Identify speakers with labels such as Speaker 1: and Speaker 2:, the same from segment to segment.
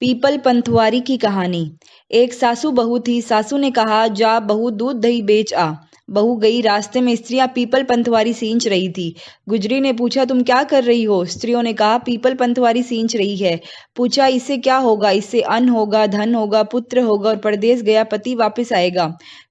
Speaker 1: People पंथवारी की कहानी। एक सासू बहू थी। सासू ने कहा, जा बहू दूध दही बेच आ। बहू गई। रास्ते में स्त्रियां पीपल पंथवारी सींच रही थी। गुजरी ने पूछा, तुम क्या कर रही हो? स्त्रियों ने कहा, पीपल पंथवारी सींच रही है। पूछा, इससे क्या होगा? इससे अन्न होगा, धन होगा, पुत्र होगा और परदेश गया पति वापस आएगा।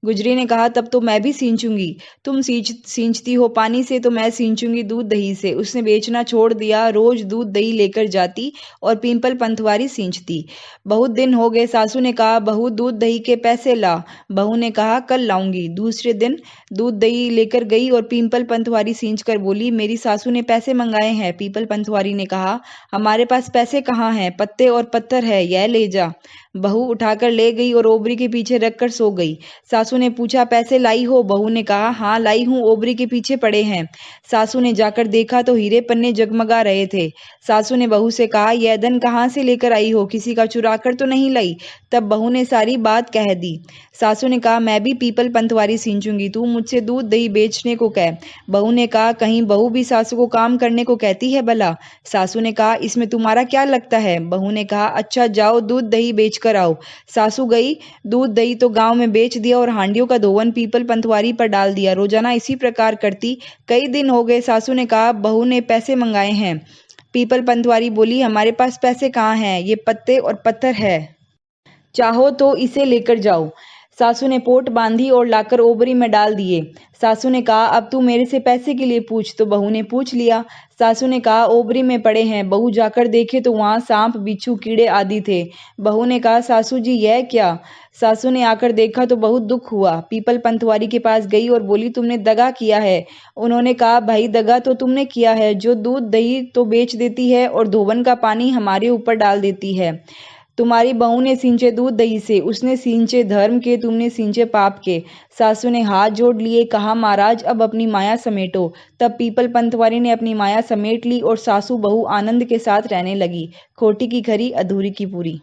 Speaker 1: गुजरी ने कहा, तब तो मैं भी सींचूंगी। तुम सींचती हो पानी से, तो मैं सींचूंगी दूध दही से। उसने बेचना छोड़ दिया। रोज दूध दही लेकर जाती और पीपल पंथवारी सींचती। बहुत दिन हो गए। सासू ने कहा, बहू दूध दही के पैसे ला। बहू ने कहा, कल लाऊंगी। दूसरे दिन दूध दही लेकर गई और पीपल पंथवारी सींच कर बोली, मेरी सासू ने पैसे मंगाए हैं। पीपल पंथवारी ने कहा, हमारे पास पैसे कहाँ हैं? पत्ते और पत्थर है, यह ले जा। बहू उठाकर ले गई और ओबरी के पीछे रखकर सो गई। सासू ने पूछा, पैसे लाई हो? बहू ने कहा, हाँ लाई हूँ, ओबरी के पीछे पड़े हैं। सासू ने जाकर देखा तो हीरे पन्ने जगमगा रहे थे। सासू ने बहू से कहा, यह धन कहाँ से लेकर आई हो? किसी का चुरा कर तो नहीं लाई? तब बहू ने सारी बात कह दी। सासू ने कहा, मैं भी पीपल पंथवारी सींचूंगी, तू मुझसे दूध दही बेचने को कह। बहू ने कहा, कहीं बहू भी सासू को काम करने को कहती है भला? सासू ने कहा, इसमें तुम्हारा क्या लगता है? बहू ने कहा, अच्छा जाओ दूध दही बेच कर आओ। सासू गई। दूध दही तो गांव में बेच दिया और हांडियों का धोवन पीपल पंथवारी पर डाल दिया। रोजाना इसी प्रकार करती। कई दिन हो गए। सासू ने कहा, बहू ने पैसे मंगाए हैं। पीपल पंथवारी बोली, हमारे पास पैसे कहाँ हैं? ये पत्ते और पत्थर है, चाहो तो इसे लेकर जाओ। सासू ने पोट बांधी और लाकर ओबरी में डाल दिए। सासू ने कहा, अब तू मेरे से पैसे के लिए पूछ। तो बहू ने पूछ लिया। सासू ने कहा, ओबरी में पड़े हैं। बहू जाकर देखे तो वहां सांप, बिच्छू, कीड़े आदि थे। बहू ने कहा, सासू जी यह क्या? सासू ने आकर देखा तो बहुत दुख हुआ। पीपल पंथवारी के पास गई और बोली, तुमने दगा किया है। उन्होंने कहा, भाई दगा तो तुमने किया है, जो दूध दही तो बेच देती है और धोवन का पानी हमारे ऊपर डाल देती है। तुम्हारी बहू ने सींचे दूध दही से, उसने सींचे धर्म के, तुमने सींचे पाप के। सासू ने हाथ जोड़ लिए, कहा, महाराज अब अपनी माया समेटो। तब पीपल पंथवारी ने अपनी माया समेट ली और सासू बहू आनंद के साथ रहने लगी। खोटी की खरी, अधूरी की पूरी।